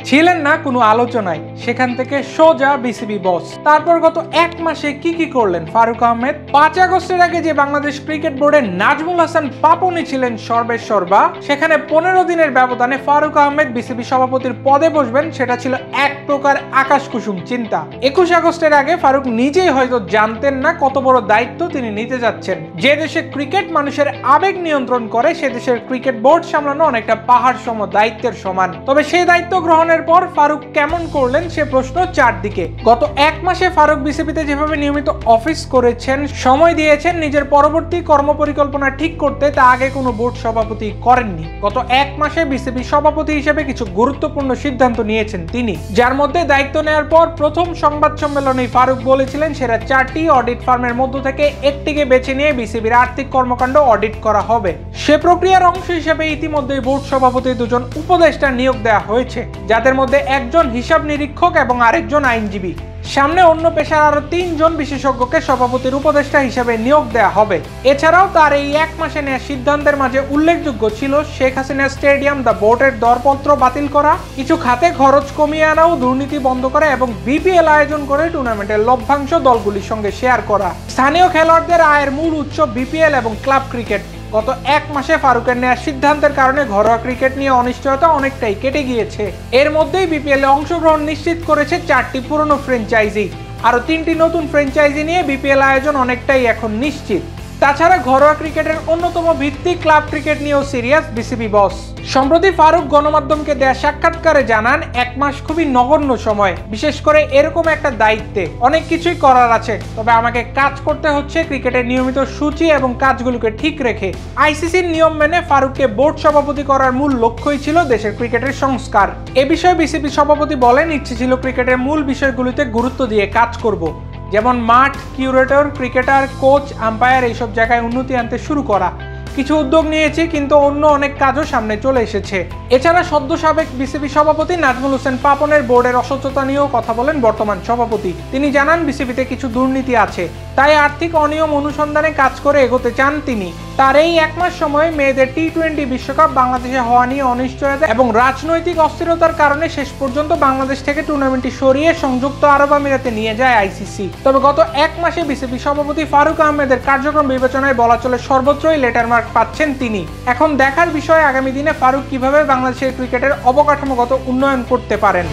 ছিলেন না কোনো আলোচনায়, সেখান থেকে সোজা বিসিবি বস। তারপর গত এক মাসে কি করলেন ফারুক আহমেদ? 5 আগস্টের আগে যে বাংলাদেশ ক্রিকেট বোর্ডের নাজমুল হাসান পাপনি ছিলেন সর্বেসর্বা, সেখানে 15 দিনের ব্যবধানে ফারুক আহমেদ বিসিবি সভাপতির পদে বসবেন, সেটা ছিল এক প্রকার আকাশ কুসুম চিন্তা। 21 আগস্টের আগে ফারুক নিজেই হয়তো জানতেন না কত বড় দায়িত্ব তিনি নিতে যাচ্ছেন। যে দেশে ক্রিকেট মানুষের আবেগ নিয়ন্ত্রণ করে, সে দেশের ক্রিকেট বোর্ড সামলানো অনেকটা পাহাড় সম দায়িত্বের সমান। তবে সেই দায়িত্ব গ্রহণের পর ফারুক কেমন করলেন সে প্রশ্ন চারদিকে। গত এক মাসে ফারুক বিসিবিতে যেভাবে নিয়মিত অফিস করেছেন, সময় দিয়েছেন নিজের পরবর্তী কর্মপরিকল্পনা ঠিক করতে, তা আগে কোনো বোর্ড সভাপতি করেননি। গত এক মাসে বিসিবি সভাপতি হিসেবে কিছু গুরুত্বপূর্ণ সিদ্ধান্ত নিয়েছেন তিনি, যার মধ্যে দায়িত্ব নেওয়ার পর প্রথম সংবাদ সম্মেলনে ফারুক বলেছিলেন সেরা 4টি অডিট ফার্মের মধ্য থেকে একটিকে বেছে নিয়ে বিসিবির আর্থিক কর্মকাণ্ড অডিট করা হবে। সে প্রক্রিয়ার অংশ হিসেবে ইতিমধ্যে বোর্ড সভাপতি দুজন উপদেষ্টা নিয়োগ দেওয়া হয়েছে, যাদের মধ্যে একজন হিসাব নিরীক্ষক এবং আরেকজন আইনজীবী। সামনে অন্য পেশার আরো 3 জন বিশেষজ্ঞকে সভাপতির উপদেষ্টা হিসেবে নিয়োগ দেওয়া হবে। এছাড়াও তার এই এক মাসে নেওয়া সিদ্ধান্তের মাঝে উল্লেখযোগ্য ছিল শেখ হাসিনা স্টেডিয়াম দ্য বোর্ডের দরপত্র বাতিল করা, কিছু খাতে খরচ কমিয়ে আনা ও দুর্নীতি বন্ধ করা এবং বিপিএল আয়োজন করে টুর্নামেন্টের লভ্যাংশ দলগুলির সঙ্গে শেয়ার করা। স্থানীয় খেলোয়াড়দের আয়ের মূল উৎস বিপিএল এবং ক্লাব ক্রিকেট। গত এক মাসে ফারুকের নেওয়া সিদ্ধান্তের কারণে ঘরোয়া ক্রিকেট নিয়ে অনিশ্চয়তা অনেকটাই কেটে গিয়েছে। এর মধ্যেই বিপিএল এ অংশগ্রহণ নিশ্চিত করেছে 4টি পুরনো ফ্র্যাঞ্চাইজি। আরো 3টি নতুন ফ্র্যাঞ্চাইজি নিয়ে বিপিএল আয়োজন অনেকটাই এখন নিশ্চিত। তাছাড়া ঘরোয়া ক্রিকেটের অন্যতম ভিত্তি ক্লাব ক্রিকেট নিয়েও সিরিয়াস বিসিবি বস। সম্প্রতি ফারুক গণমাধ্যমকে দেয়া সাক্ষাৎকারে জানান, এক মাস খুবই নগণ্য সময়, বিশেষ করে এরকম একটা দায়িত্বে অনেক কিছুই করার আছে, তবে আমাকে কাজ করতে হচ্ছে ক্রিকেটের নিয়মিত সূচি এবং কাজগুলোকে ঠিক রেখে। আইসিসির নিয়ম মেনে ফারুককে বোর্ড সভাপতি করার মূল লক্ষ্যই ছিল দেশের ক্রিকেটের সংস্কার। এ বিষয়ে বিসিবি সভাপতি বলেন, ইচ্ছে ছিল ক্রিকেটের মূল বিষয়গুলিতে গুরুত্ব দিয়ে কাজ করব, যেমন মাঠ, কিউরেটর, ক্রিকেটার, কোচ, আম্পায়ার, এইসব জায়গায় উন্নতি আনতে শুরু করা। কিছু উদ্যোগ নিয়েছি, কিন্তু অন্য অনেক কাজও সামনে চলে এসেছে। এছাড়া সদ্য সাবেক বিসিবি সভাপতি নাজমুল হাসান পাপনের বোর্ডের অসচ্ছতা নিয়েও কথা বলেন বর্তমান সভাপতি। তিনি জানান, বিসিবিতে কিছু দুর্নীতি আছে, তাই আর্থিক অনিয়ম অনুসন্ধানে কাজ করে এগোতে চান তিনি। তার এই এক মাস সময়ে মেয়েদের টি-20 বিশ্বকাপ বাংলাদেশে হওয়া নিয়ে অনিশ্চয়তা এবং রাজনৈতিক অস্থিরতার কারণে শেষ পর্যন্ত বাংলাদেশ থেকে টুর্নামেন্টটি সরিয়ে সংযুক্ত আরব আমিরাতে নিয়ে যায় আইসিসি। তবে গত এক মাসে বিসিবি সভাপতি ফারুক আহমেদের কার্যক্রম বিবেচনায় বলা চলে সর্বত্রই লেটার মার্ক পাচ্ছেন তিনি। এখন দেখার বিষয় আগামী দিনে ফারুক কিভাবে বাংলাদেশের ক্রিকেটের অবকাঠামোগত উন্নয়ন করতে পারেন।